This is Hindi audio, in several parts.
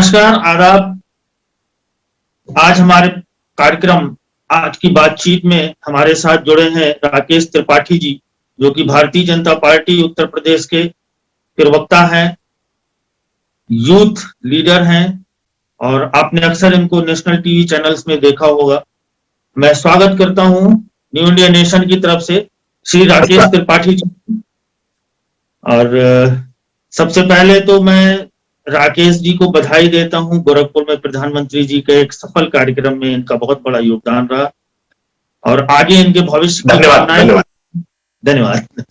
नमस्कार, आदाब। आज हमारे कार्यक्रम आज की बातचीत में हमारे साथ जुड़े हैं राकेश त्रिपाठी जी, जो कि भारतीय जनता पार्टी उत्तर प्रदेश के प्रवक्ता हैं, यूथ लीडर हैं और आपने अक्सर इनको नेशनल टीवी चैनल्स में देखा होगा। मैं स्वागत करता हूं न्यू इंडिया नेशन की तरफ से श्री राकेश त्रिपाठी जी। और सबसे पहले तो मैं राकेश जी को बधाई देता हूं। गोरखपुर में प्रधानमंत्री जी के एक सफल कार्यक्रम में इनका बहुत बड़ा योगदान रहा और आगे इनके भविष्य की कामनाएं। धन्यवाद।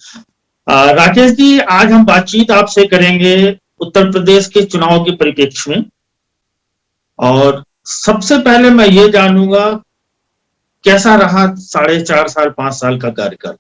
राकेश जी, आज हम बातचीत आपसे करेंगे उत्तर प्रदेश के चुनाव के परिप्रेक्ष्य में। और सबसे पहले मैं ये जानूंगा, कैसा रहा 4.5 साल 5 साल का कार्यकाल?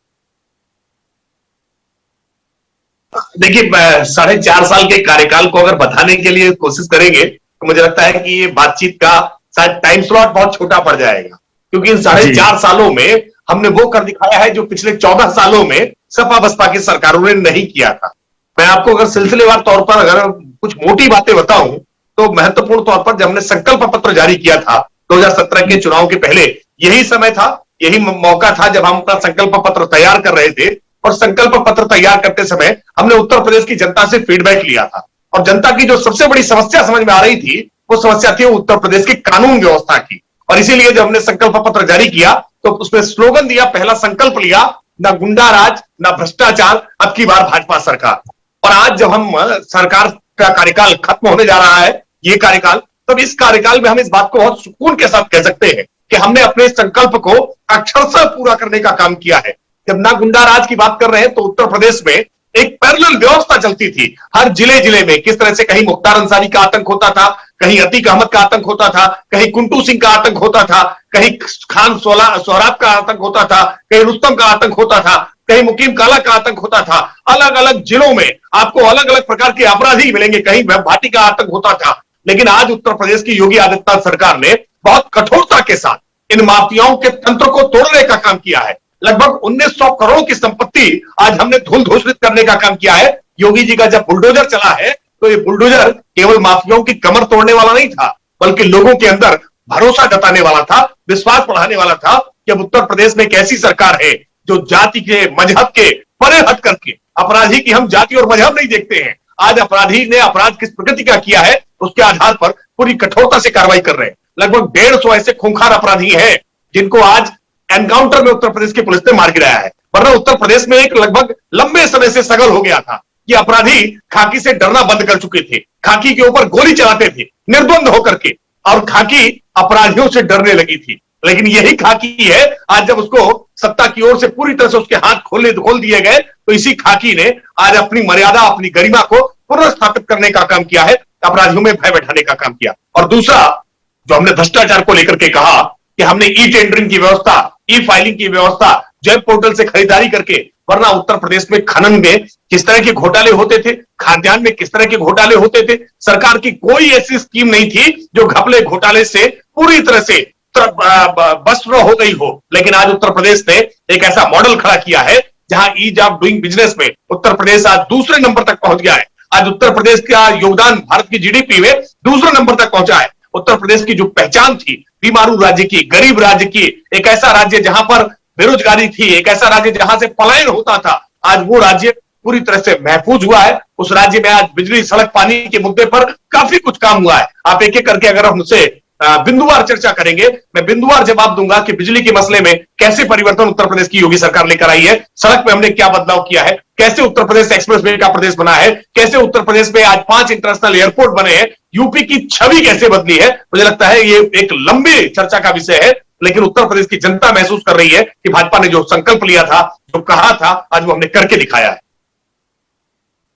देखिए, 4.5 साल के कार्यकाल को अगर बताने के लिए कोशिश करेंगे तो मुझे लगता है कि ये बातचीत का शायद टाइम स्लॉट बहुत छोटा पड़ जाएगा, क्योंकि इन 4.5 सालों में हमने वो कर दिखाया है जो पिछले 14 सालों में सपा बसपा की सरकारों ने नहीं किया था। मैं आपको अगर सिलसिलेवार तौर पर अगर कुछ मोटी बातें बताऊं तो महत्वपूर्ण तौर पर जब हमने संकल्प पत्र जारी किया था 2017 के चुनाव के पहले, यही समय था, यही मौका था जब हम अपना संकल्प पत्र तैयार कर रहे थे। और संकल्प पत्र तैयार करते समय हमने उत्तर प्रदेश की जनता से फीडबैक लिया था और जनता की जो सबसे बड़ी समस्या समझ में आ रही थी वो समस्या थी उत्तर प्रदेश की कानून व्यवस्था की। और इसीलिए जब हमने संकल्प पत्र जारी किया तो उसमें स्लोगन दिया, पहला संकल्प लिया, ना गुंडा राज ना भ्रष्टाचार, अब की बार भाजपा सरकार। और आज जब हम सरकार का कार्यकाल खत्म होने जा रहा है, ये कार्यकाल, तब इस कार्यकाल में हम इस बात को बहुत सुकून के साथ कह सकते हैं कि हमने अपने संकल्प को अक्षरशः पूरा करने का काम किया है। जब ना गुंडा राज की बात कर रहे हैं तो उत्तर प्रदेश में एक पैरेलल व्यवस्था चलती थी। हर जिले में किस तरह से कहीं मुख्तार अंसारी का आतंक होता था, कहीं अतीक अहमद का आतंक होता था, कहीं कुंटू सिंह का आतंक होता था, कहीं खान सोहराब का आतंक होता था, कहीं रुस्तम का आतंक होता था, कहीं मुकीम काला का आतंक होता था। अलग अलग जिलों में आपको अलग अलग प्रकार के अपराधी मिलेंगे, कहीं भाटी का आतंक होता था। लेकिन आज उत्तर प्रदेश की योगी आदित्यनाथ सरकार ने बहुत कठोरता के साथ इन माफियाओं के तंत्र को तोड़ने का काम किया है। लगभग 1900 करोड़ की संपत्ति आज हमने धूल घोषित करने का काम किया है। योगी जी का जब बुलडोजर चला है तो ये बुलडोजर केवल माफियाओं की कमर तोड़ने वाला नहीं था, बल्कि लोगों के अंदर भरोसा जताने वाला था, विश्वास बढ़ाने वाला था कि अब उत्तर प्रदेश में एक ऐसी सरकार है जो जाति के मजहब के परे हट करके, अपराधी की हम जाति और मजहब नहीं देखते हैं, आज अपराधी ने अपराध किस प्रकृति का किया है उसके आधार पर पूरी कठोरता से कार्रवाई कर रहे हैं। लगभग 150 ऐसे खूंखार अपराधी हैं जिनको आज एनकाउंटर में उत्तर प्रदेश की पुलिस ने मार गिराया है। वरना उत्तर प्रदेश में एक लगभग लंबे समय से सगल हो गया था कि अपराधी खाकी से डरना बंद कर चुके थे, खाकी के ऊपर गोली चलाते थे निर्द्वंद होकर के, और खाकी अपराधियों से डरने लगी थी। लेकिन यही खाकी है आज जब उसको सत्ता की ओर से पूरी तरह से उसके हाथ खोल दिए गए तो इसी खाकी ने आज अपनी मर्यादा, अपनी गरिमा को पुनर्स्थापित करने का काम किया है, अपराधियों में भय बैठाने का काम किया। और दूसरा, जो हमने भ्रष्टाचार को लेकर के कहा कि हमने ई टेंडरिंग की व्यवस्था, ई फाइलिंग की व्यवस्था, वेब पोर्टल से खरीदारी करके, वरना उत्तर प्रदेश में खनन में किस तरह के घोटाले होते थे, खाद्यान्न में किस तरह के घोटाले होते थे, सरकार की कोई ऐसी स्कीम नहीं थी जो घपले घोटाले से पूरी तरह से बस्त्र हो गई हो। लेकिन आज उत्तर प्रदेश ने एक ऐसा मॉडल खड़ा किया है जहां ईज ऑफ डूइंग बिजनेस में उत्तर प्रदेश आज दूसरे नंबर तक पहुंच गया है। आज उत्तर प्रदेश का योगदान भारत की जीडीपी में दूसरे नंबर तक पहुंचा है। उत्तर प्रदेश की जो पहचान थी बीमारू राज्य की, गरीब राज्य की, एक ऐसा राज्य जहां पर बेरोजगारी थी, एक ऐसा राज्य जहां से पलायन होता था, आज वो राज्य पूरी तरह से महफूज हुआ है। उस राज्य में आज बिजली, सड़क, पानी के मुद्दे पर काफी कुछ काम हुआ है। आप एक एक करके अगर हमसे बिंदुवार चर्चा करेंगे, मैं बिंदुवार जवाब दूंगा कि बिजली के मसले में कैसे परिवर्तन उत्तर प्रदेश की योगी सरकार लेकर आई है, सड़क में हमने क्या बदलाव किया है, कैसे उत्तर प्रदेश एक्सप्रेस वे का प्रदेश बना है, कैसे उत्तर प्रदेश में आज 5 इंटरनेशनल एयरपोर्ट बने हैं, यूपी की छवि कैसे बदली है। मुझे लगता है ये एक लंबी चर्चा का विषय है, लेकिन उत्तर प्रदेश की जनता महसूस कर रही है कि भाजपा ने जो संकल्प लिया था, जो कहा था, आज वो हमने करके दिखाया है।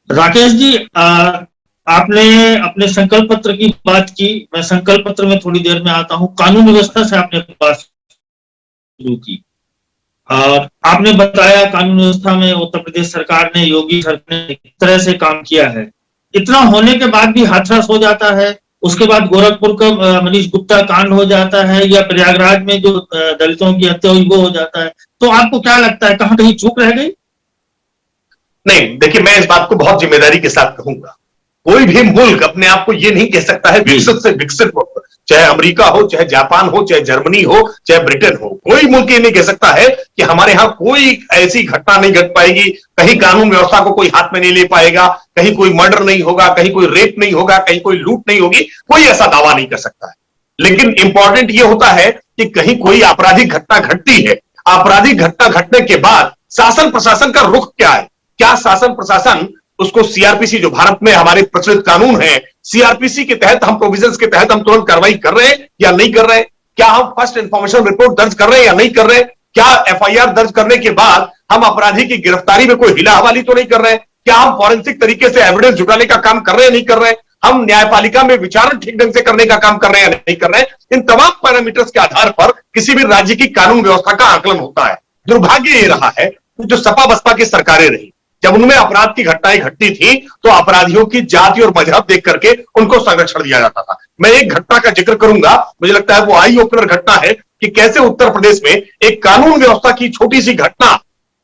राकेश जी, आपने अपने संकल्प पत्र की बात की, मैं संकल्प पत्र में थोड़ी देर में आता हूं। कानून व्यवस्था से आपने बात शुरू की और आपने बताया कानून व्यवस्था में उत्तर प्रदेश सरकार ने, योगी सरकार ने किस तरह से काम किया है। इतना होने के बाद भी हाथरस हो जाता है, उसके बाद गोरखपुर का मनीष गुप्ता कांड हो जाता है, या प्रयागराज में जो दलितों की हत्या हुई वो हो जाता है, तो आपको क्या लगता है कहीं चूक रह गई? नहीं, देखिए, मैं इस बात को बहुत जिम्मेदारी के साथ कहूंगा कोई भी मुल्क अपने आप को ये नहीं कह सकता है विकसित से विकसित मुल्क, चाहे अमेरिका हो, चाहे जापान हो, चाहे जर्मनी हो, चाहे ब्रिटेन हो, कोई मुल्क ये नहीं कह सकता है कि हमारे यहां कोई ऐसी घटना नहीं घट पाएगी, कहीं कानून व्यवस्था को कोई हाथ में नहीं ले पाएगा, कहीं कोई मर्डर नहीं होगा, कहीं कोई रेप नहीं होगा, कहीं कोई लूट नहीं होगी, कोई ऐसा दावा नहीं कर सकता है। लेकिन इंपॉर्टेंट ये होता है कि कहीं कोई आपराधिक घटना घटती है, आपराधिक घटना घटने के बाद शासन प्रशासन का रुख क्या है? क्या शासन प्रशासन उसको सीआरपीसी, जो भारत में हमारे प्रचलित कानून है, सीआरपीसी के तहत हम प्रोविजंस के तहत हम तुरंत कार्रवाई कर रहे हैं या नहीं कर रहे हैं? क्या हम फर्स्ट इंफॉर्मेशन रिपोर्ट दर्ज कर रहे हैं या नहीं कर रहे हैं? क्या एफआईआर दर्ज करने के बाद हम अपराधी की गिरफ्तारी में कोई हिला हवाली तो नहीं कर रहे हैं? क्या हम फॉरेंसिक तरीके से एविडेंस जुटाने का काम कर रहे हैं नहीं कर रहे हैं? हम न्यायपालिका में विचारण ठीक ढंग से करने का काम कर रहे हैं या नहीं कर रहे हैं? इन तमाम पैरामीटर्स के आधार पर किसी भी राज्य की कानून व्यवस्था का आकलन होता है। दुर्भाग्य ये रहा है जो सपा बसपा की सरकारें रही, जब उनमें अपराध की घटनाएं घटती थी तो अपराधियों की जाति और मजहब देख करके उनको संरक्षण दिया जाता था। मैं एक घटना का जिक्र करूंगा, मुझे लगता है वो आई ओपनर घटना है कि कैसे उत्तर प्रदेश में एक कानून व्यवस्था की छोटी सी घटना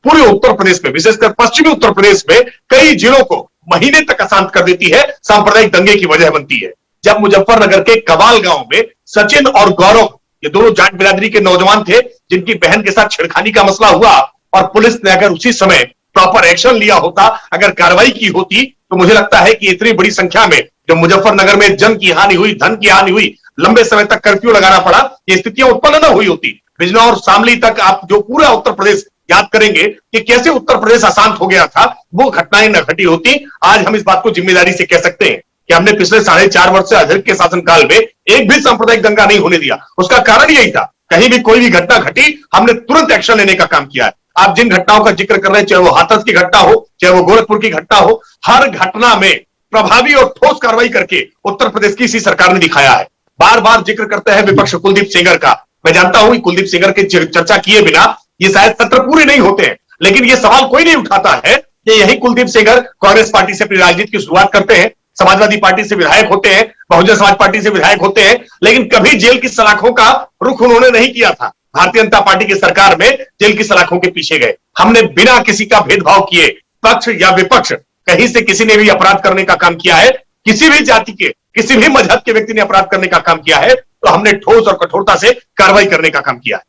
पूरे उत्तर प्रदेश में, विशेषकर पश्चिमी उत्तर प्रदेश में कई जिलों को महीने तक अशांत कर देती है, सांप्रदायिक दंगे की वजह बनती है। जब मुजफ्फरनगर के कवाल गांव में सचिन और गौरव, ये दोनों जाट बिरादरी के नौजवान थे, जिनकी बहन के साथ छेड़खानी का मसला हुआ और पुलिस ने अगर उसी समय प्रॉपर एक्शन लिया होता, अगर कार्रवाई की होती, तो मुझे लगता है कि इतनी बड़ी संख्या में जो मुजफ्फरनगर में जन की हानि हुई, धन की हानि हुई, लंबे समय तक कर्फ्यू लगाना पड़ा, ये स्थितियां उत्पन्न न हुई होती। बिजनौर और शामली तक आप जो पूरा उत्तर प्रदेश याद करेंगे कि कैसे उत्तर प्रदेश अशांत हो गया था, वो घटनाएं न घटी होती। आज हम इस बात को जिम्मेदारी से कह सकते हैं कि हमने पिछले 4.5 वर्ष से अधिक के शासनकाल में एक भी सांप्रदायिक दंगा नहीं होने दिया। उसका कारण यही था, कहीं भी कोई भी घटना घटी, हमने तुरंत एक्शन लेने का काम किया है। आप जिन घटनाओं का जिक्र कर रहे हैं, चाहे वो हाथरस की घटना हो, चाहे वो गोरखपुर की घटना हो, हर घटना में प्रभावी और ठोस कार्रवाई करके उत्तर प्रदेश की इसी सरकार ने दिखाया है। बार बार जिक्र करते हैं विपक्ष कुलदीप सेंगर का। मैं जानता हूं कि कुलदीप सेंगर के चर्चा किए बिना ये शायद सत्र पूरे नहीं होते हैं, लेकिन ये सवाल कोई नहीं उठाता है कि यही कुलदीप सेंगर कांग्रेस पार्टी से अपनी राजनीति की शुरुआत करते हैं, समाजवादी पार्टी से विधायक होते हैं, बहुजन समाज पार्टी से विधायक होते हैं, लेकिन कभी जेल की सलाखों का रुख उन्होंने नहीं किया था। भारतीय जनता पार्टी की सरकार में जेल की सलाखों के पीछे गए। हमने बिना किसी का भेदभाव किए, पक्ष या विपक्ष, कहीं से किसी ने भी अपराध करने का काम किया है, किसी भी जाति के, किसी भी मजहब के व्यक्ति ने अपराध करने का काम किया है, तो हमने ठोस और कठोरता से कार्रवाई करने का काम किया है।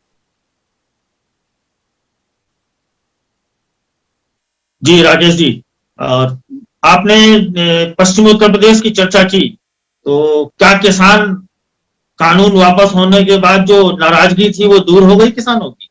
जी राकेश जी, और आपने पश्चिमी उत्तर प्रदेश की चर्चा की, तो क्या किसान कानून वापस होने के बाद जो नाराजगी थी वो दूर हो गई किसानों की?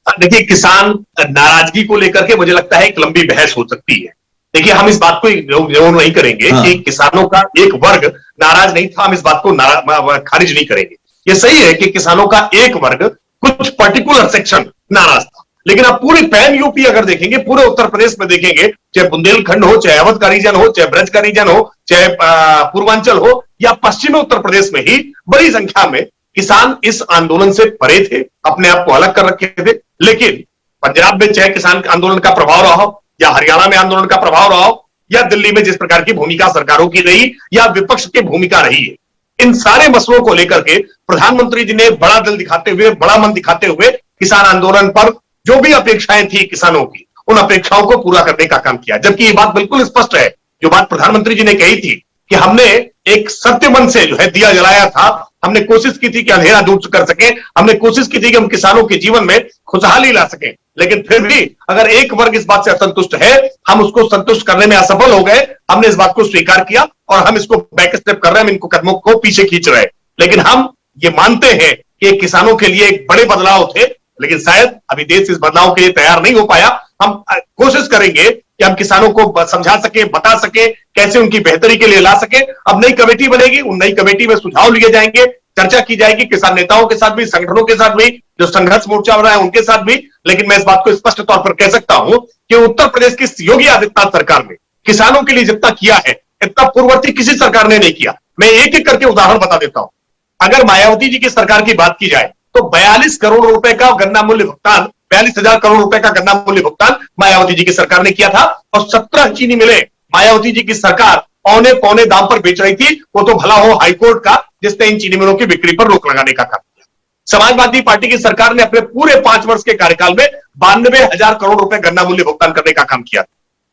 देखिए, किसान नाराजगी को लेकर के मुझे लगता है एक लंबी बहस हो सकती है। देखिए, हम इस बात को इग्नोर नहीं करेंगे कि किसानों का एक वर्ग नाराज नहीं था, हम इस बात को खारिज नहीं करेंगे। ये सही है कि किसानों का एक वर्ग, कुछ पर्टिकुलर सेक्शन नाराज था, लेकिन आप पूरी पैन यूपी अगर देखेंगे, पूरे उत्तर प्रदेश में देखेंगे, चाहे बुंदेलखंड हो, चाहे अवध का रीजन हो, चाहे ब्रज का रीजन हो, चाहे पूर्वांचल हो, या पश्चिमी उत्तर प्रदेश में ही बड़ी संख्या में किसान इस आंदोलन से परे थे, अपने आप को अलग कर रखे थे। लेकिन पंजाब में चाहे किसान आंदोलन का प्रभाव रहा हो, या हरियाणा में आंदोलन का प्रभाव रहा हो, या दिल्ली में जिस प्रकार की भूमिका सरकारों की रही, या विपक्ष की भूमिका रही है, इन सारे मसलों को लेकर के प्रधानमंत्री जी ने बड़ा दिल दिखाते हुए, बड़ा मन दिखाते हुए किसान आंदोलन पर जो भी अपेक्षाएं थी किसानों की, उन अपेक्षाओं को पूरा करने का काम किया। जबकि ये बात बिल्कुल स्पष्ट है, जो बात प्रधानमंत्री जी ने कही थी कि हमने एक सत्य मन से जो है दिया जलाया था, हमने कोशिश की थी कि अंधेरा दूर कर सके, हमने कोशिश की थी कि हम किसानों के जीवन में खुशहाली ला सकें। लेकिन फिर भी अगर एक वर्ग इस बात से असंतुष्ट है, हम उसको संतुष्ट करने में असफल हो गए। हमने इस बात को स्वीकार किया और हम इसको बैक स्टेप कर रहे हैं, हम इनको कदमों को पीछे खींच रहे हैं। लेकिन हम ये मानते हैं कि किसानों के लिए एक बड़े बदलाव थे, लेकिन शायद अभी देश इस बदलाव के लिए तैयार नहीं हो पाया। हम कोशिश करेंगे कि हम किसानों को समझा सके, बता सके, कैसे उनकी बेहतरी के लिए ला सके। अब नई कमेटी बनेगी, उन नई कमेटी में सुझाव लिए जाएंगे, चर्चा की जाएगी किसान नेताओं के साथ भी, संगठनों के साथ भी, जो संघर्ष मोर्चा बना है उनके साथ भी। लेकिन मैं इस बात को स्पष्ट तौर पर कह सकता हूं कि उत्तर प्रदेश की योगी आदित्यनाथ सरकार ने किसानों के लिए जितना किया है, इतना पूर्ववर्ती किसी सरकार ने नहीं किया। मैं एक एक करके उदाहरण बता देता हूं। अगर मायावती जी की सरकार की बात की जाए तो 42 करोड़ रुपए का गन्ना मूल्य भुगतान, 42,000 करोड़ रुपए का गन्ना मूल्य भुगतान मायावती जी की सरकार ने किया था, और 17 चीनी मिले मायावती जी की सरकार औने पौने दाम पर बेच रही थी। वो तो भला हो हाईकोर्ट का, जिसने इन चीनी मिलों की बिक्री पर रोक लगाने का काम किया। समाजवादी पार्टी की सरकार ने अपने पूरे 5 वर्ष के कार्यकाल में 92,000 करोड़ रुपए गन्ना मूल्य भुगतान करने का काम किया।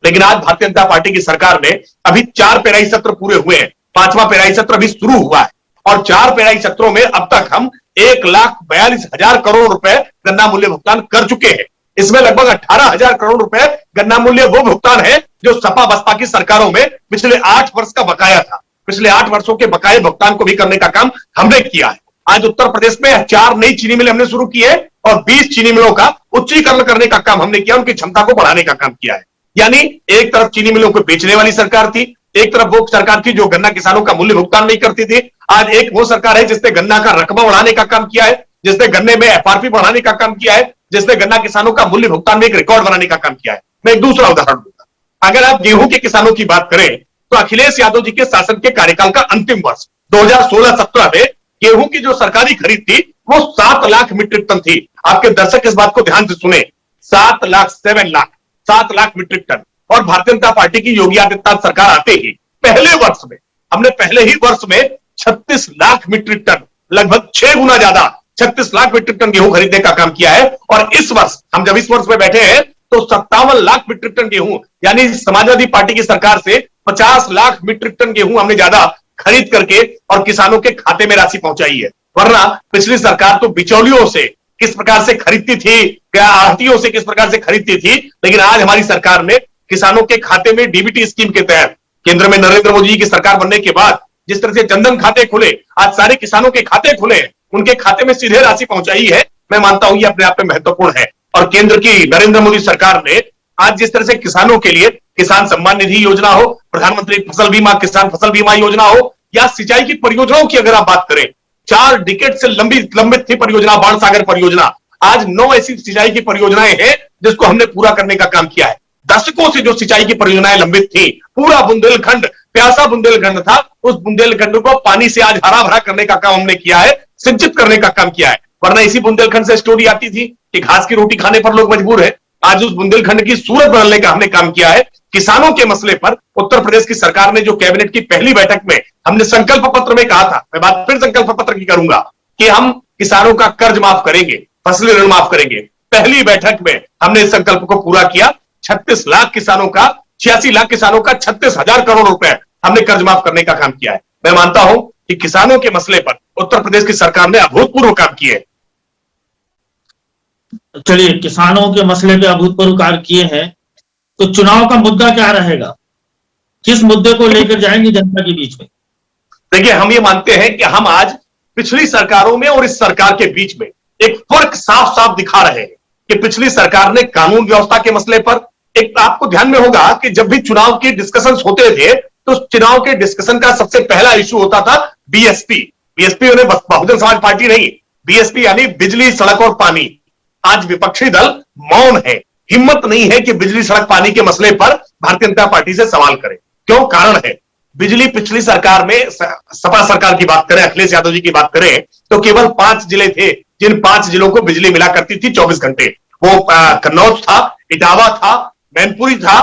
लेकिन आज भारतीय जनता पार्टी की सरकार ने अभी 4 पेराई सत्र पूरे हुए हैं, 5वां पेराई सत्र अभी शुरू हुआ है और 4 पेराई सत्रों में अब तक हम 1,42,000 करोड़ रुपए गन्ना मूल्य भुगतान कर चुके हैं। इसमें लगभग 18,000 करोड़ रुपए गन्ना मूल्य वो भुगतान है जो सपा बसपा की सरकारों में पिछले 8 वर्ष का बकाया था। पिछले 8 वर्षों के बकाये भुगतान को भी करने का काम हमने किया है। आज उत्तर प्रदेश में 4 नई चीनी मिलें हमने शुरू की है और 20 चीनी मिलों का उच्चीकरण करने का काम हमने किया, उनकी क्षमता को बढ़ाने का काम किया है। यानी एक तरफ चीनी मिलों को बेचने वाली सरकार थी, एक तरफ वो सरकार थी जो गन्ना किसानों का मूल्य भुगतान नहीं करती थी। आज एक वो सरकार है जिसने गन्ना का रकबा बढ़ाने का काम किया है, जिसने गन्ने में एफआरपी बढ़ाने का काम किया है, जिसने गन्ना किसानों का मूल्य भुगतान में एक रिकॉर्ड बनाने का काम किया है। मैं एक दूसरा उदाहरण दूंगा। अगर आप गेहूं के किसानों की बात करें तो अखिलेश यादव जी के शासन के कार्यकाल का अंतिम वर्ष 2016-17 में गेहूं की जो सरकारी खरीद थी वो 7 लाख मीट्रिक टन थी। आपके दर्शक इस बात को ध्यान से सुने, 7 लाख मीट्रिक टन। और भारतीय जनता पार्टी की योगी आदित्यनाथ सरकार आते ही पहले ही वर्ष में 36 लाख मीट्रिक टन, लगभग 6 गुना ज्यादा 36 लाख मीट्रिक टन गेहूं खरीदने का काम किया है। और इस वर्ष हम जब इस वर्ष में बैठे हैं तो 57 लाख मीट्रिक टन गेहूं, यानी समाजवादी पार्टी की सरकार से 50 लाख मीट्रिक टन गेहूं हमने ज्यादा खरीद करके और किसानों के खाते में राशि पहुंचाई है। वरना पिछली सरकार तो बिचौलियों से किस प्रकार से खरीदती थी, क्या आढ़तियों से किस प्रकार से खरीदती थी, लेकिन आज हमारी सरकार ने किसानों के खाते में डीबीटी स्कीम के तहत केंद्र में नरेंद्र मोदी जी की सरकार बनने के बाद जिस तरह से जनधन खाते खुले, आज सारे किसानों के खाते खुले, उनके खाते में सीधे राशि पहुंचाई है। मैं मानता हूं ये अपने आप में महत्वपूर्ण है। और केंद्र की नरेंद्र मोदी सरकार ने आज जिस तरह से किसानों के लिए किसान सम्मान निधि योजना हो, प्रधानमंत्री फसल बीमा, किसान फसल बीमा योजना हो, या सिंचाई की परियोजनाओं की अगर आप बात करें, 4 डिकेड से लंबित थी परियोजना, बाण सागर परियोजना, आज 9 ऐसी सिंचाई की परियोजनाएं हैं जिसको हमने पूरा करने का काम किया है। दशकों से जो सिंचाई की परियोजनाएं लंबित थी, पूरा बुंदेलखंड, प्यासा बुंदेलखंड था, उस बुंदेलखंड को पानी से आज हरा भरा करने का काम हमने किया है, सिंचित करने का काम किया है। वरना इसी बुंदेलखंड से स्टोरी आती थी कि घास की रोटी खाने पर लोग मजबूर है। आज उस बुंदेलखंड की सूरत बदलने का हमने काम किया है। किसानों के मसले पर उत्तर प्रदेश की सरकार ने जो कैबिनेट की पहली बैठक में हमने संकल्प पत्र में कहा था, मैं बात फिर संकल्प पत्र की करूंगा कि हम किसानों का कर्ज माफ करेंगे, फसली ऋण माफ करेंगे। पहली बैठक में हमने इस संकल्प को पूरा किया। 86 लाख किसानों का 36,00,000 करोड़ रुपए हमने कर्ज माफ करने का काम किया है। मैं मानता हूं कि किसानों के मसले पर उत्तर प्रदेश की सरकार ने अभूतपूर्व काम किए। चलिए, किसानों के मसले पे अभूतपूर्व कार्य किए हैं, तो चुनाव का मुद्दा क्या रहेगा? किस मुद्दे को लेकर जाएंगे जनता के बीच में? देखिए, हम ये मानते हैं कि हम आज पिछली सरकारों में और इस सरकार के बीच में एक फर्क साफ साफ दिखा रहे हैं कि पिछली सरकार ने कानून व्यवस्था के मसले पर, एक आपको ध्यान में होगा कि जब भी चुनाव की डिस्कशंस होते थे तो चुनाव के डिस्कशन का सबसे पहला इशू होता था बीएसपी यानी बहुजन समाज पार्टी नहीं, बीएसपी यानी बिजली सड़क और पानी। आज विपक्षी दल मौन है, हिम्मत नहीं है कि बिजली सड़क पानी के मसले पर भारतीय जनता पार्टी से सवाल करें। क्यों? कारण है, बिजली पिछली सरकार में, सपा सरकार की बात करें, अखिलेश यादव जी की बात करें, तो केवल 5 जिले थे जिन 5 जिलों को बिजली मिला करती थी 24 घंटे। वो कन्नौज था, इटावा था, मैनपुरी था,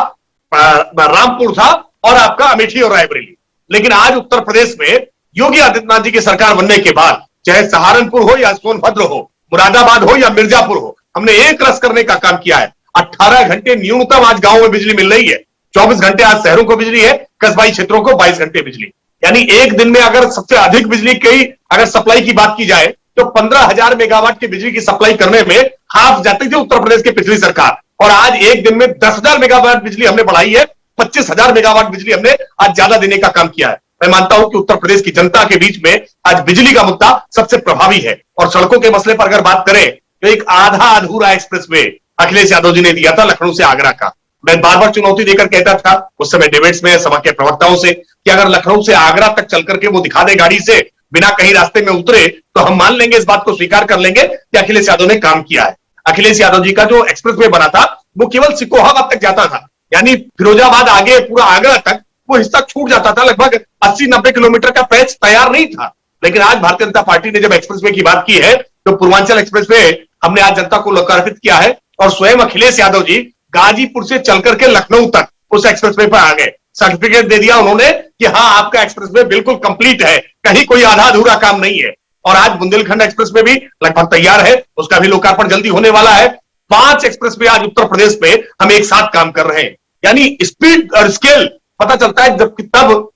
रामपुर था और आपका अमेठी और रायबरेली। लेकिन आज उत्तर प्रदेश में योगी आदित्यनाथ जी की सरकार बनने के बाद, चाहे सहारनपुर हो या सोनभद्र हो, मुरादाबाद हो या मिर्जापुर हो, हमने एक रस करने का काम किया है। 18 घंटे न्यूनतम आज गांव में बिजली मिल रही है, 24 घंटे आज शहरों को बिजली है, कस्बाई क्षेत्रों को 22 घंटे बिजली। यानी एक दिन में अगर सबसे अधिक बिजली की अगर सप्लाई की बात की जाए तो 15,000 मेगावाट की बिजली की सप्लाई करने में हाफ जाती थी उत्तर प्रदेश की पिछली सरकार, और आज एक दिन में 10,000 मेगावाट बिजली हमने बढ़ाई है, 25,000 मेगावाट बिजली हमने आज ज्यादा देने का काम किया है। मैं मानता हूं कि उत्तर प्रदेश की जनता के बीच में आज बिजली का मुद्दा सबसे प्रभावी है। और सड़कों के मसले पर अगर बात करें तो एक आधा अधूरा एक्सप्रेसवे अखिलेश यादव जी ने दिया था लखनऊ से आगरा का। मैं बार बार चुनौती देकर कहता था उस समय डिबेट्स में सभा के प्रवक्ताओं से कि अगर लखनऊ से आगरा तक चल करके वो दिखा दे गाड़ी से, बिना कहीं रास्ते में उतरे, तो हम मान लेंगे, इस बात को स्वीकार कर लेंगे कि अखिलेश यादव ने काम किया है। अखिलेश यादव जी का जो एक्सप्रेसवे बना था वो केवल सिकोहाबाद तक जाता था, यानी फिरोजाबाद आगे पूरा आगरा तक वो हिस्सा छूट जाता था। लगभग 80-90 किलोमीटर का पैच तैयार नहीं था। लेकिन आज भारतीय जनता पार्टी ने जब एक्सप्रेसवे की बात की है तो पूर्वांचल एक्सप्रेसवे हमने आज जनता को लोकार्पित किया है, और स्वयं अखिलेश यादव जी गाजीपुर से चल करके लखनऊ तक उस एक्सप्रेसवे पर आ गए। सर्टिफिकेट दे दिया उन्होंने कि हाँ, आपका एक्सप्रेसवे बिल्कुल कंप्लीट है, कहीं कोई आधा अधूरा काम नहीं है। और आज बुंदेलखंड एक्सप्रेसवे भी लगभग तैयार है, उसका भी लोकार्पण जल्दी होने वाला है। 5 एक्सप्रेसवे आज उत्तर प्रदेश में हम एक साथ काम कर रहे हैं। यानी स्पीड और स्केल पता चलता है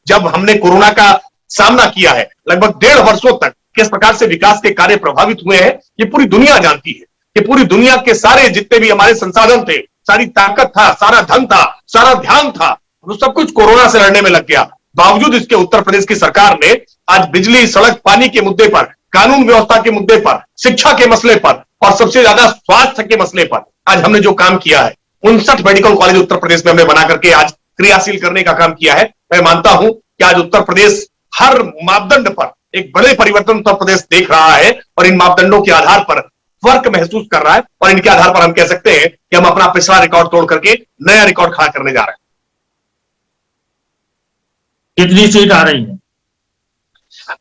जब हमने कोरोना का सामना किया है लगभग 1.5 वर्षों तक किस प्रकार से विकास के कार्य प्रभावित हुए हैं, ये पूरी दुनिया जानती है। कि पूरी दुनिया के सारे जितने भी हमारे संसाधन थे, सारी ताकत था, सारा धन था, सारा ध्यान था, वो सब कुछ कोरोना से लड़ने में लग गया। बावजूद इसके उत्तर प्रदेश की सरकार ने आज बिजली, सड़क, पानी के मुद्दे पर, कानून व्यवस्था के मुद्दे पर, शिक्षा के मसले पर और सबसे ज्यादा स्वास्थ्य के मसले पर आज हमने जो काम किया है, 59 मेडिकल कॉलेज उत्तर प्रदेश में हमने बना करके आज क्रियाशील करने का काम किया है। मैं मानता हूं कि आज उत्तर प्रदेश हर मापदंड पर एक बड़े परिवर्तन उत्तर प्रदेश देख रहा है और इन मापदंडों के आधार पर फर्क महसूस कर रहा है और इनके आधार पर हम कह सकते हैं कि हम अपना पिछला रिकॉर्ड तोड़ करके नया रिकॉर्ड खड़ा करने जा रहे हैं। कितनी सीट आ रही है?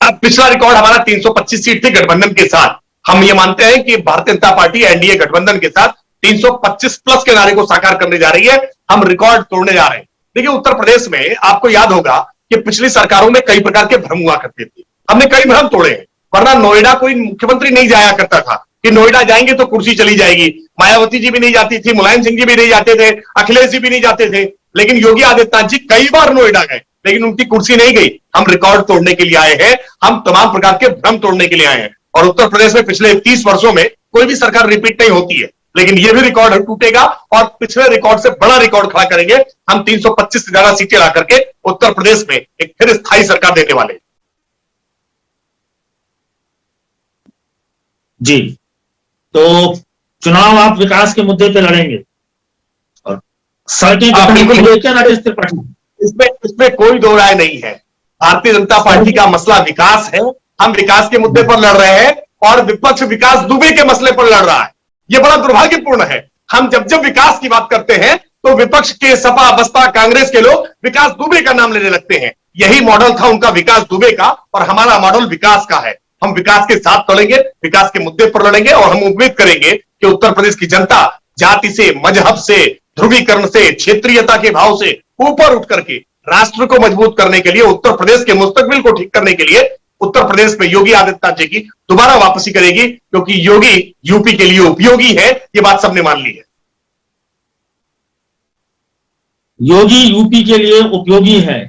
अब पिछला रिकॉर्ड हमारा 325 सीट थी गठबंधन के साथ। हम ये मानते हैं कि भारतीय जनता पार्टी एनडीए गठबंधन के साथ 325 प्लस के नारे को साकार करने जा रही है। हम रिकॉर्ड तोड़ने जा रहे हैं। देखिए, उत्तर प्रदेश में आपको याद होगा कि पिछली सरकारों में कई प्रकार के भ्रम हुआ करते थे। हमने कई भ्रम तोड़े हैं। वरना नोएडा कोई मुख्यमंत्री नहीं जाया करता था कि नोएडा जाएंगे तो कुर्सी चली जाएगी। मायावती जी भी नहीं जाती थी, मुलायम सिंह जी भी नहीं जाते थे, अखिलेश जी भी नहीं जाते थे। लेकिन योगी आदित्यनाथ जी कई बार नोएडा गए, लेकिन उनकी कुर्सी नहीं गई। हम रिकॉर्ड तोड़ने के लिए आए हैं। हम तमाम प्रकार के भ्रम तोड़ने के लिए आए हैं। और उत्तर प्रदेश में पिछले 30 वर्षों में कोई भी सरकार रिपीट नहीं होती है, लेकिन यह भी रिकॉर्ड टूटेगा और पिछले रिकॉर्ड से बड़ा रिकॉर्ड खड़ा करेंगे। हम 325 से ज्यादा सीटें ला करके उत्तर प्रदेश में एक फिर स्थायी सरकार देने वाले। जी, तो चुनाव आप विकास के मुद्दे पे लड़ेंगे और सड़कें बिल्कुल क्या राकेश त्रिपाठी? इसमें कोई दो राय नहीं है। भारतीय जनता पार्टी का मसला विकास है। हम विकास के मुद्दे पर लड़ रहे हैं और विपक्ष विकास दुबे के मसले पर लड़ रहा है। यह बड़ा दुर्भाग्यपूर्ण है। हम जब विकास की बात करते हैं तो विपक्ष के सपा, बसपा, कांग्रेस के लोग विकास दुबे का नाम लेने लगते हैं। यही मॉडल था उनका विकास दुबे का और हमारा मॉडल विकास का है। हम विकास के साथ लड़ेंगे, विकास के मुद्दे पर लड़ेंगे और हम उम्मीद करेंगे कि उत्तर प्रदेश की जनता जाति से, मजहब से, ध्रुवीकरण से, क्षेत्रीयता के भाव से ऊपर उठ करके राष्ट्र को मजबूत करने के लिए, उत्तर प्रदेश के मुस्तकबिल को ठीक करने के लिए उत्तर प्रदेश में योगी आदित्यनाथ जी की दोबारा वापसी करेगी, क्योंकि योगी यूपी के लिए उपयोगी है। ये बात सबने मान ली है। योगी यूपी के लिए उपयोगी है,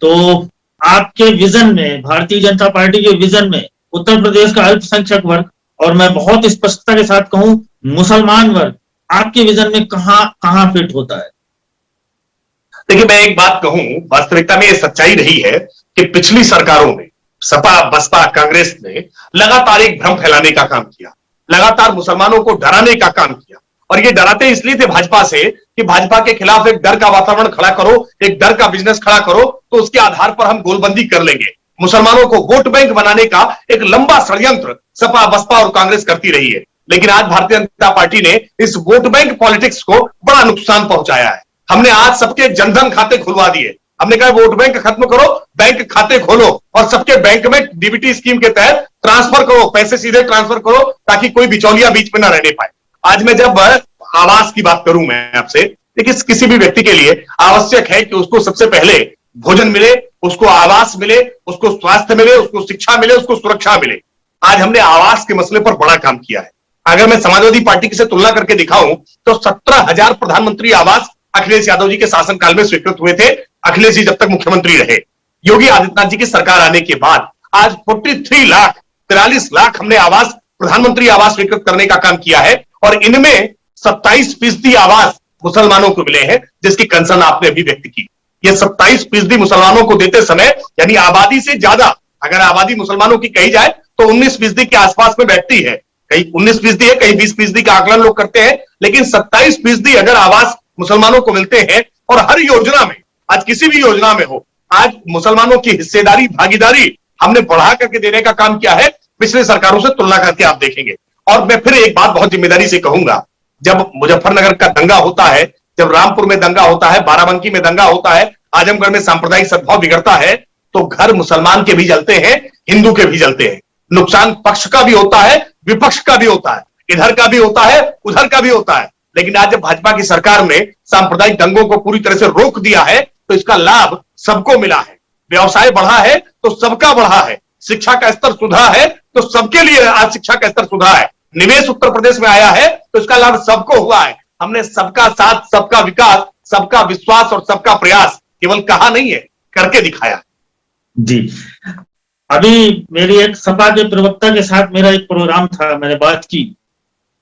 तो आपके विजन में, भारतीय जनता पार्टी के विजन में उत्तर प्रदेश का अल्पसंख्यक वर्ग और मैं बहुत स्पष्टता के साथ कहूं मुसलमान वर्ग आपके विजन में कहां फिट होता है? देखिए, मैं एक बात कहूं, वास्तविकता में यह सच्चाई रही है कि पिछली सरकारों में सपा, बसपा, कांग्रेस ने लगातार एक भ्रम फैलाने का काम किया, लगातार मुसलमानों को डराने का काम किया। और ये डराते इसलिए थे भाजपा से कि भाजपा के खिलाफ एक डर का वातावरण खड़ा करो, एक डर का बिजनेस खड़ा करो, तो उसके आधार पर हम गोलबंदी कर लेंगे। मुसलमानों को वोट बैंक बनाने का एक लंबा षड्यंत्र सपा, बसपा और कांग्रेस करती रही है। लेकिन आज भारतीय जनता पार्टी ने इस वोट बैंक पॉलिटिक्स को बड़ा नुकसान पहुंचाया है। हमने आज सबके जनधन खाते खुलवा दिए। हमने कहा वोट बैंक खत्म करो, बैंक खाते खोलो और सबके बैंक में डीबीटी स्कीम के तहत ट्रांसफर करो, पैसे सीधे ट्रांसफर करो ताकि कोई बिचौलिया बीच में ना रहने पाए। आज मैं जब आवास की बात करूं मैं आपसे, देखिए किसी भी व्यक्ति के लिए आवश्यक है कि उसको सबसे पहले भोजन मिले, उसको आवास मिले, उसको स्वास्थ्य मिले, उसको शिक्षा मिले, उसको सुरक्षा मिले। आज हमने आवास के मसले पर बड़ा काम किया है। अगर मैं समाजवादी पार्टी से तुलना करके दिखाऊं तो 17,000 प्रधानमंत्री आवास अखिलेश यादव जी के शासनकाल में स्वीकृत हुए थे, अखिलेश जी जब तक मुख्यमंत्री रहे। योगी आदित्यनाथ जी की सरकार आने के बाद आज 43 लाख हमने आवास, प्रधानमंत्री आवास स्वीकृत करने का काम किया है और इनमें 27% आवास मुसलमानों को मिले हैं, जिसकी कंसर्न आपने अभी व्यक्त की। ये 27% मुसलमानों को देते समय, यानी आबादी से ज्यादा, अगर आबादी मुसलमानों की कही जाए तो 19% के आसपास में बैठती है। कहीं 19% है, कहीं 20% का आकलन लोग करते हैं, लेकिन 27% अगर आवास मुसलमानों को मिलते हैं और हर योजना में, आज किसी भी योजना में हो, आज मुसलमानों की हिस्सेदारी, भागीदारी हमने बढ़ा करके देने का काम किया है। पिछले सरकारों से तुलना करके आप देखेंगे। और मैं फिर एक बात बहुत जिम्मेदारी से कहूंगा, जब मुजफ्फरनगर का दंगा होता है, जब रामपुर में दंगा होता है, बाराबंकी में दंगा होता है, आजमगढ़ में सांप्रदायिक सद्भाव बिगड़ता है, तो घर मुसलमान के भी जलते हैं, हिंदू के भी जलते हैं। नुकसान पक्ष का भी होता है, विपक्ष का भी होता है, इधर का भी होता है, उधर का भी होता है। लेकिन आज जब भाजपा की सरकार ने सांप्रदायिक दंगों को पूरी तरह से रोक दिया है तो इसका लाभ सबको मिला है। व्यवसाय बढ़ा है तो सबका बढ़ा है, शिक्षा का स्तर सुधरा है तो सबके लिए आज शिक्षा का स्तर सुधरा है, निवेश उत्तर प्रदेश में आया है तो इसका लाभ सबको हुआ है। हमने सबका साथ, सबका विकास, सबका विश्वास और सबका प्रयास केवल कहा नहीं है, करके दिखाया। जी, अभी मेरी एक सपा के प्रवक्ता के साथ मेरा एक प्रोग्राम था, मैंने बात की,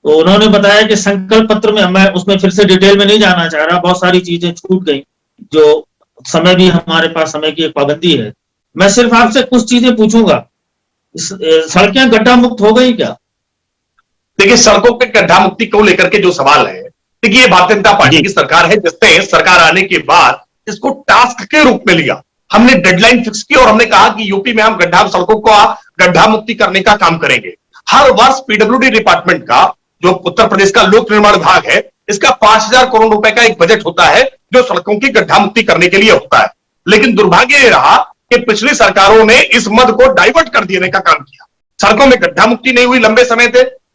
तो उन्होंने बताया कि संकल्प पत्र में, मैं उसमें फिर से डिटेल में नहीं जाना चाह रहा, बहुत सारी चीजें छूट गई, जो समय भी हमारे पास, समय की एक पाबंदी है। मैं सिर्फ आपसे कुछ चीजें पूछूंगा, सड़कें गड्ढा मुक्त हो गई क्या? देखिए, सड़कों के गड्ढा मुक्ति को लेकर के जो सवाल है, देखिए ये भारतीय जनता पार्टी की सरकार है, जिसने सरकार आने के बाद इसको टास्क के रूप में लिया। हमने डेडलाइन फिक्स की और हमने कहा कि यूपी में हम सड़कों को गड्ढा मुक्ति करने का काम करेंगे। हर वर्ष पीडब्ल्यूडी डिपार्टमेंट का, जो उत्तर प्रदेश का लोक निर्माण विभाग है, इसका 5,000 करोड़ रुपए का एक बजट होता है जो सड़कों की गड्ढा मुक्ति करने के लिए होता है। लेकिन दुर्भाग्य यह रहा कि पिछली सरकारों ने इस मद को डाइवर्ट कर देने का काम किया। सड़कों में गड्ढा मुक्ति नहीं हुई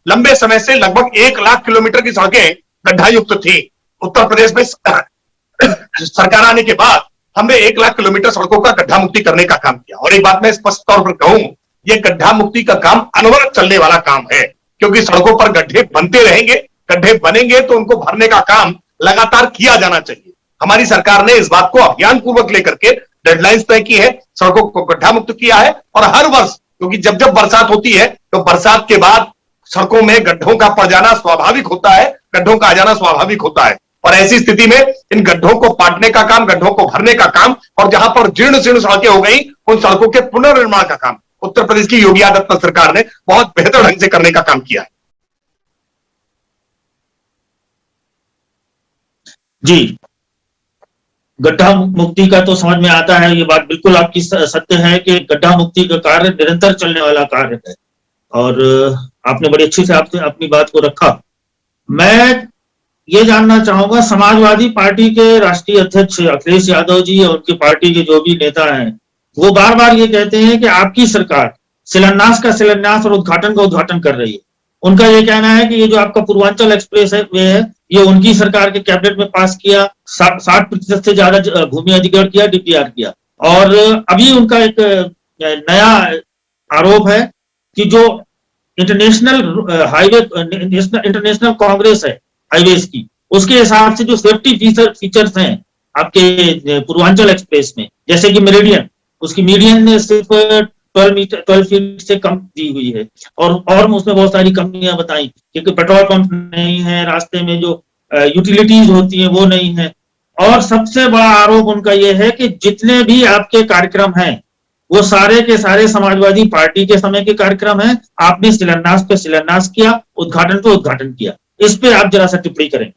लंबे समय से लगभग 1 लाख किलोमीटर की सड़कें गड्ढा युक्त थी। उत्तर प्रदेश में सरकार आने के बाद हमने 1 लाख किलोमीटर सड़कों का गड्ढा मुक्ति करने का काम किया। और एक बात मैं स्पष्ट तौर पर कहूं, यह गड्ढा मुक्ति का काम अनवरत चलने वाला काम है, क्योंकि सड़कों पर गड्ढे बनते रहेंगे, गड्ढे बनेंगे तो उनको भरने का काम लगातार किया जाना चाहिए। हमारी सरकार ने इस बात को अभियान पूर्वक लेकर के डेडलाइंस तय की है, सड़कों को गड्ढा मुक्त किया है। और हर वर्ष, क्योंकि जब जब बरसात होती है तो बरसात के बाद सड़कों में गड्ढों का पड़ जाना स्वाभाविक होता है, गड्ढों का आ जाना स्वाभाविक होता है। और ऐसी स्थिति में इन गड्ढों को पाटने का काम, गड्ढों को भरने का काम, और जहां पर जीर्ण शीर्ण सड़कें हो गई उन सड़कों के पुनर्निर्माण का काम उत्तर प्रदेश की योगी आदित्यनाथ सरकार ने बहुत बेहतर ढंग से करने का काम किया है। जी, गड्ढा मुक्ति का तो समझ में आता है, ये बात बिल्कुल आपकी सत्य है कि गड्ढा मुक्ति का कार्य निरंतर चलने वाला कार्य है, और आपने बड़ी अच्छी से आपने अपनी बात को रखा। मैं ये जानना चाहूंगा, समाजवादी पार्टी के राष्ट्रीय अध्यक्ष अखिलेश यादव जी और उनकी पार्टी के जो भी नेता हैं, वो बार बार ये कहते हैं कि आपकी सरकार शिलान्यास का शिलान्यास और उद्घाटन का उद्घाटन कर रही है। उनका ये कहना है कि ये जो आपका पूर्वांचल एक्सप्रेस है वे है, ये उनकी सरकार के कैबिनेट में पास किया, 60% से ज्यादा भूमि अधिग्रहण किया, डीपीआर किया। और अभी उनका एक नया आरोप है कि जो इंटरनेशनल हाईवे, इंटरनेशनल कांग्रेस है हाईवेज की, उसके हिसाब से जो सेफ्टी फीचर्स हैं आपके पूर्वांचल एक्सप्रेस में, जैसे कि मेरिडियन, उसकी मीडियन सिर्फ 12 फीट से कम दी हुई है, और उसमें बहुत सारी कमियां बताई, क्योंकि पेट्रोल पंप नहीं है, रास्ते में जो यूटिलिटीज होती हैं वो नहीं है। और सबसे बड़ा आरोप उनका यह है कि जितने भी आपके कार्यक्रम हैं वो सारे के सारे समाजवादी पार्टी के समय के कार्यक्रम हैं। आपने शिलान्यास पे शिलान्यास किया, उद्घाटन पे उद्घाटन किया। इस पे आप जरा सा टिप्पणी करें।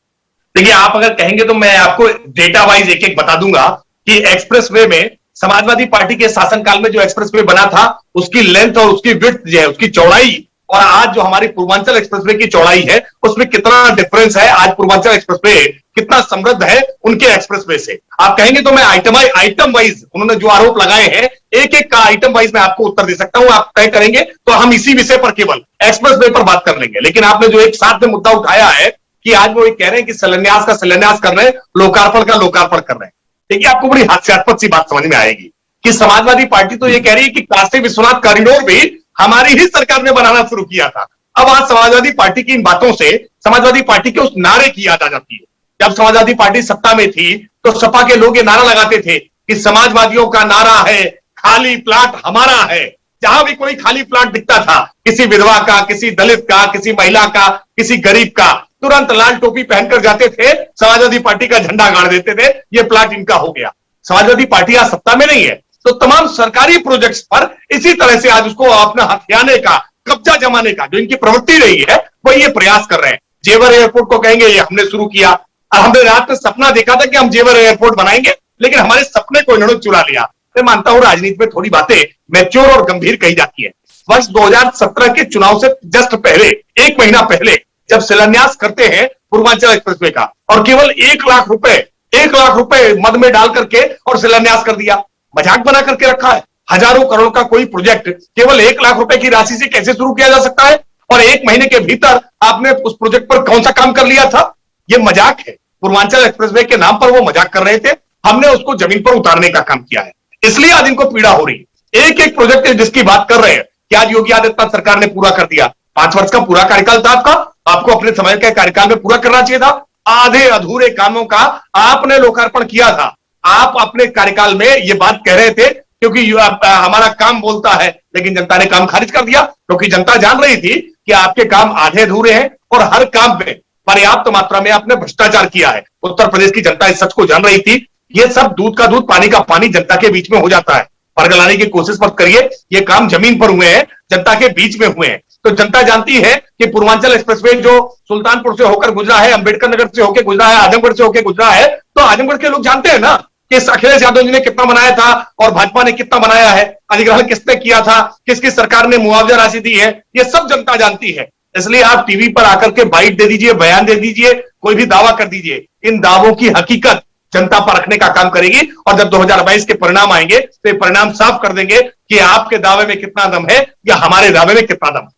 देखिए, आप अगर कहेंगे तो मैं आपको डेटा वाइज एक एक बता दूंगा कि एक्सप्रेसवे में समाजवादी पार्टी के शासनकाल में जो एक्सप्रेसवे बना था, उसकी लेंथ और उसकी विड्थ जो है, उसकी चौड़ाई, और आज जो हमारी पूर्वांचल एक्सप्रेसवे की चौड़ाई है उसमें कितना डिफरेंस है। आज पूर्वांचल एक्सप्रेसवे कितना समृद्ध है उनके एक्सप्रेसवे से। आप कहेंगे तो मैं आइटम वाइज उन्होंने जो आरोप लगाए हैं, एक एक का आइटम वाइज मैं आपको उत्तर दे सकता हूं। आप तय करेंगे तो हम इसी विषय पर केवल एक्सप्रेसवे पर बात कर लेंगे। लेकिन आपने जो एक साथ में मुद्दा उठाया है कि आज वो कह रहे हैं कि शिलान्यास का शिलान्यास कर रहे हैं, लोकार्पण का लोकार्पण कर रहे हैं। देखिए, आपको बड़ी हास्यास्पद सी बात समझ में आएगी कि समाजवादी पार्टी तो ये कह रही है कि काशी विश्वनाथ कॉरिडोर भी हमारी ही सरकार ने बनाना शुरू किया था। अब आज समाजवादी पार्टी की इन बातों से समाजवादी पार्टी के उस नारे की याद आ जाती है। जब समाजवादी पार्टी सत्ता में थी तो सपा के लोग ये नारा लगाते थे कि समाजवादियों का नारा है खाली प्लाट हमारा है। जहां भी कोई खाली प्लाट दिखता था, किसी विधवा का, किसी दलित का, किसी महिला का, किसी गरीब का, तुरंत लाल टोपी पहनकर जाते थे, समाजवादी पार्टी का झंडा गाड़ देते थे, ये प्लाट इनका हो गया। समाजवादी पार्टी आज सत्ता में नहीं है तो तमाम सरकारी प्रोजेक्ट्स पर इसी तरह से आज उसको अपना हथियाने का, कब्जा जमाने का जो इनकी प्रवृत्ति रही है, वो ये प्रयास कर रहे हैं। जेवर एयरपोर्ट को कहेंगे ये हमने शुरू किया, और हमने रात में सपना देखा था कि हम जेवर एयरपोर्ट बनाएंगे, लेकिन हमारे सपने को इन्होंने चुरा लिया। मैं मानता हूं राजनीति में थोड़ी बातें मैच्योर और गंभीर कही जाती है। वर्ष 2017 के चुनाव से जस्ट पहले, 1 महीना पहले, जब शिलान्यास करते हैं पूर्वांचल एक्सप्रेसवे का, और केवल 1 लाख रुपए मद में डाल करके और शिलान्यास कर दिया। मजाक बना करके रखा है। हजारों करोड़ का कोई प्रोजेक्ट केवल 1 लाख रुपए की राशि से कैसे शुरू किया जा सकता है? और 1 महीने के भीतर आपने उस प्रोजेक्ट पर कौन सा काम कर लिया था? यह मजाक है। पूर्वांचल एक्सप्रेसवे के नाम पर वो मजाक कर रहे थे, हमने उसको जमीन पर उतारने का काम किया है। इसलिए आज इनको पीड़ा हो रही है। एक एक प्रोजेक्ट जिसकी बात कर रहे हैं कि आज योगी आदित्यनाथ सरकार ने पूरा कर दिया। 5 वर्ष का पूरा कार्यकाल था आपका, आपको अपने समय के कार्यकाल में पूरा करना चाहिए था। आधे अधूरे कामों का आपने लोकार्पण किया था। आप अपने कार्यकाल में ये बात कह रहे थे क्योंकि हमारा काम बोलता है, लेकिन जनता ने काम खारिज कर दिया क्योंकि जनता जान रही थी कि आपके काम आधे अधूरे हैं और हर काम में पर्याप्त मात्रा में आपने भ्रष्टाचार किया है। उत्तर प्रदेश की जनता इस सच को जान रही थी। ये सब दूध का दूध पानी का पानी जनता के बीच में हो जाता है। परगलाने की कोशिश मत करिए, ये काम जमीन पर हुए हैं, जनता के बीच में हुए हैं। तो जनता जानती है कि पूर्वांचल एक्सप्रेसवे जो सुल्तानपुर से होकर गुजरा है, अंबेडकर नगर से होकर गुजरा है, आजमगढ़ से होकर गुजरा है, तो आजमगढ़ के लोग जानते हैं ना कि अखिलेश यादव जी ने कितना बनाया था और भाजपा ने कितना बनाया है, अधिग्रहण किसने किया था, किसकी सरकार ने मुआवजा राशि दी है, ये सब जनता जानती है। इसलिए आप टीवी पर आकर के बाइट दे दीजिए, बयान दे दीजिए, कोई भी दावा कर दीजिए, इन दावों की हकीकत जनता पर रखने का काम करेगी। और जब 2022 के परिणाम आएंगे तो ये परिणाम साफ कर देंगे कि आपके दावे में कितना दम है या हमारे दावे में कितना दम है।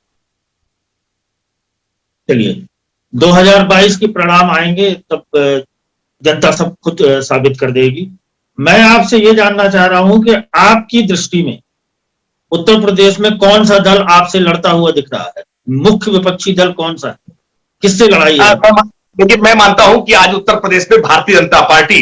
चलिए 2022 के परिणाम आएंगे तब जनता सब खुद साबित कर देगी। मैं आपसे ये जानना चाह रहा हूं कि आपकी दृष्टि में उत्तर प्रदेश में कौन सा दल आपसे लड़ता हुआ दिख रहा है? मुख्य विपक्षी दल कौन सा है? किससे लड़ाई है? देखिए, मैं मानता हूं कि आज उत्तर प्रदेश में भारतीय जनता पार्टी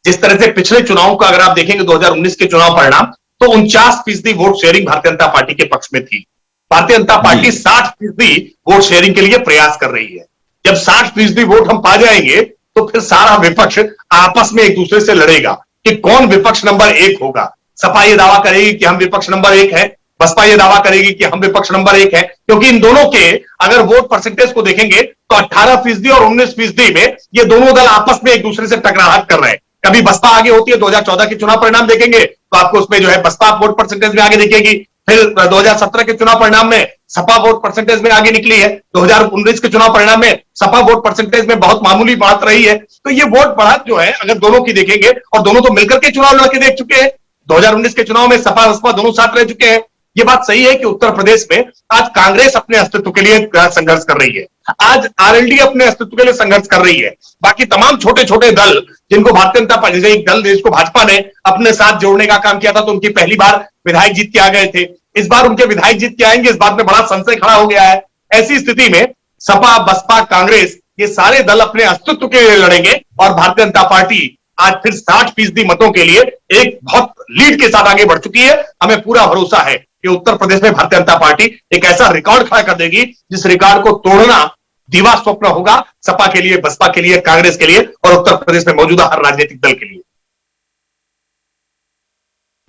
जिस तरह से पिछले चुनाव का अगर आप देखेंगे 2019 के चुनाव परिणाम, तो 49% vote sharing Bharatiya Janata party के पक्ष में थी। Bharatiya Janata party 60% vote sharing के लिए प्रयास कर रही है। जब 60% वोट हम पा जाएंगे तो फिर सारा विपक्ष आपस में एक दूसरे से लड़ेगा कि कौन विपक्ष नंबर 1 होगा। सपा ये दावा करेगी कि हम विपक्ष नंबर 1 है, बसपा ये दावा करेगी कि हम विपक्ष नंबर 1 है, क्योंकि इन दोनों के अगर वोट परसेंटेज को देखेंगे तो 18% और 19% में ये दोनों दल आपस में एक दूसरे से टकराहट कर रहे हैं। कभी बसपा आगे होती है, 2014 के चुनाव परिणाम देखेंगे तो आपको उसमें जो है बसपा वोट परसेंटेज में आगे दिखेगी। फिर 2017 के चुनाव परिणाम में सपा वोट परसेंटेज में आगे निकली है। 2019 के चुनाव परिणाम में सपा वोट परसेंटेज में बहुत मामूली बात रही है। तो ये वोट बढ़त जो है अगर दोनों की देखेंगे, और दोनों तो मिलकर के चुनाव लड़के देख चुके हैं, 2019 के चुनाव में सपा बसपा दोनों साथ रह चुके हैं। ये बात सही है कि उत्तर प्रदेश में आज कांग्रेस अपने अस्तित्व के लिए संघर्ष कर रही है, आज आरएलडी अपने अस्तित्व के लिए संघर्ष कर रही है। बाकी तमाम छोटे छोटे दल जिनको भारतीय जनता पार्टी, जैसे एक दल जिसको भाजपा ने अपने साथ जोड़ने का काम किया था, तो उनकी पहली बार विधायक जीत के आ गए थे, इस बार उनके विधायक जीत के आएंगे, इस बात में बड़ा संशय खड़ा हो गया है। ऐसी स्थिति में सपा बसपा कांग्रेस ये सारे दल अपने अस्तित्व के लिए लड़ेंगे और भारतीय जनता पार्टी आज फिर 60% मतों के लिए एक बहुत लीड के साथ आगे बढ़ चुकी है। हमें पूरा भरोसा है कि उत्तर प्रदेश में भारतीय जनता पार्टी एक ऐसा रिकॉर्ड खड़ा कर देगी जिस रिकॉर्ड को तोड़ना दीवा स्वप्न होगा सपा के लिए, बसपा के लिए, कांग्रेस के लिए और उत्तर प्रदेश में मौजूदा हर राजनीतिक दल के लिए।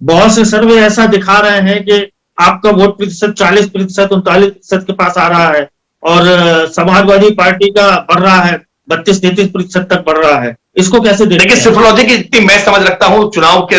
बहुत से सर्वे ऐसा दिखा रहे हैं कि आपका वोट प्रतिशत 40%, 39% के पास आ रहा है और समाजवादी पार्टी का बढ़ रहा है, 32-33% तक बढ़ रहा है। इसको कैसे देखिए? सिर्फोलॉजी की इतनी मैं समझ रखता हूं चुनाव के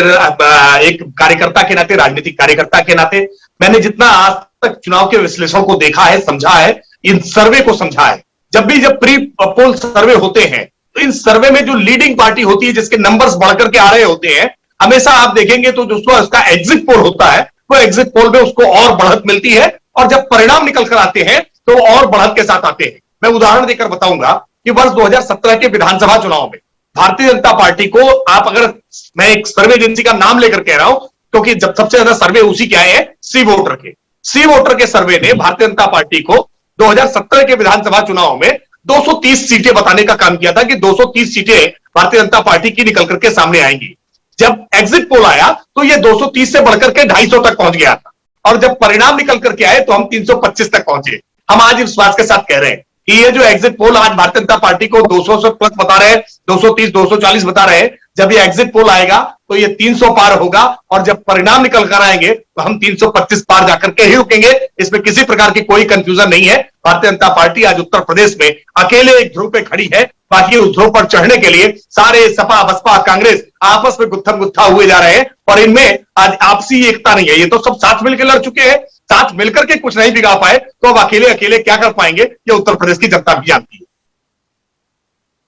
एक कार्यकर्ता के नाते, राजनीतिक कार्यकर्ता के नाते, मैंने जितना आज तक चुनाव के विश्लेषण को देखा है, समझा है, इन सर्वे को समझा है, जब प्री पोल सर्वे होते हैं तो इन सर्वे में जो लीडिंग पार्टी होती है जिसके नंबर्स बढ़कर के आ रहे होते हैं, हमेशा आप देखेंगे तो जो उसका एग्जिट पोल होता है वो एग्जिट पोल में उसको और बढ़त मिलती है और जब परिणाम निकल कर आते हैं तो और बढ़त के साथ आते हैं। मैं उदाहरण देकर बताऊंगा कि वर्ष 2017 के विधानसभा चुनाव में भारतीय जनता पार्टी को आप अगर, मैं एक सर्वे एजेंसी का नाम लेकर कह रहा हूं क्योंकि जब सबसे ज्यादा सर्वे उसी के आए हैं, सी वोटर के, सी वोटर के सर्वे ने भारतीय जनता पार्टी को 2017 के विधानसभा चुनाव में 230 सीटें बताने का काम किया था कि 230 सीटें भारतीय जनता पार्टी की निकल करके सामने आएंगी। जब एग्जिट पोल आया तो ये 230 से बढ़कर के 250 तक पहुंच गया था और जब परिणाम निकल करके आए तो हम 325 तक पहुंचे। हम आज इस बात के साथ कह रहे हैं कि ये जो एग्जिट पोल आज भारतीय जनता पार्टी को 200 से प्लस बता रहे हैं, 230, 240 बता रहे हैं, जब ये एग्जिट पोल आएगा तो ये 300 पार होगा और जब परिणाम निकल कर आएंगे तो हम 325 पार जाकर के ही रुकेंगे। इसमें किसी प्रकार की कोई कंफ्यूजन नहीं है। भारतीय जनता पार्टी आज उत्तर प्रदेश में अकेले एक ध्रुव पे खड़ी है, बाकी उस ध्रुव पर चढ़ने के लिए सारे सपा बसपा कांग्रेस आपस में गुत्थम गुत्था हुए जा रहे हैं और इनमें आज आपसी एकता नहीं है। ये तो सब साथ मिलकर लड़ चुके हैं, साथ मिलकर के कुछ नहीं बिगाड़ पाए तो अब अकेले अकेले क्या कर पाएंगे, ये उत्तर प्रदेश की जनता भी जानती है।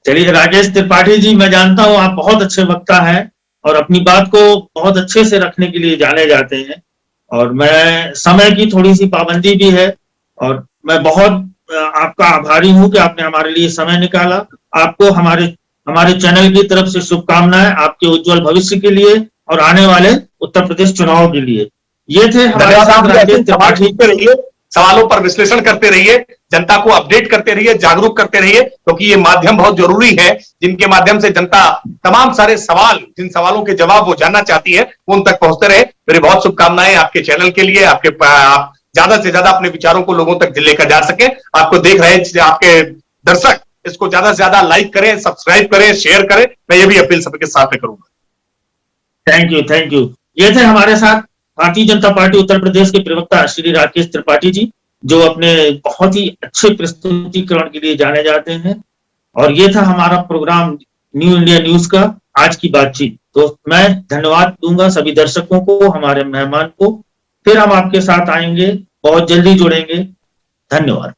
चलिए राकेश त्रिपाठी जी, मैं जानता हूं आप बहुत अच्छे वक्ता हैं और अपनी बात को बहुत अच्छे से रखने के लिए जाने जाते हैं और मैं समय की थोड़ी सी पाबंदी भी है और मैं बहुत आपका आभारी हूं कि आपने हमारे लिए समय निकाला। आपको हमारे चैनल की तरफ से शुभकामनाएं आपके उज्जवल भविष्य के लिए और आने वाले उत्तर प्रदेश चुनाव के लिए। ये थे हमारे साथ राकेश त्रिपाठी। सवालों पर विश्लेषण करते रहिए, जनता को अपडेट करते रहिए, जागरूक करते रहिए, क्योंकि ये माध्यम बहुत जरूरी है, जिनके माध्यम से जनता तमाम सारे सवाल, जिन सवालों के जवाब वो जानना चाहती है, वो उन तक पहुंचते रहे। मेरी बहुत शुभकामनाएं आपके चैनल के लिए, आप ज्यादा से ज्यादा अपने विचारों को लोगों तक लेकर जा सके। आपको देख रहे आपके दर्शक इसको ज्यादा से ज्यादा लाइक करें, सब्सक्राइब करें, शेयर करें, मैं ये भी अपील सबके साथ में करूंगा। Thank you. ये थे हमारे साथ भारतीय जनता पार्टी उत्तर प्रदेश के प्रवक्ता श्री राकेश त्रिपाठी जी, जो अपने बहुत ही अच्छे प्रस्तुतिकरण के लिए जाने जाते हैं। और ये था हमारा प्रोग्राम न्यू इंडिया न्यूज का आज की बातचीत। तो मैं धन्यवाद दूंगा सभी दर्शकों को, हमारे मेहमान को। फिर हम आपके साथ आएंगे, बहुत जल्दी जुड़ेंगे। धन्यवाद।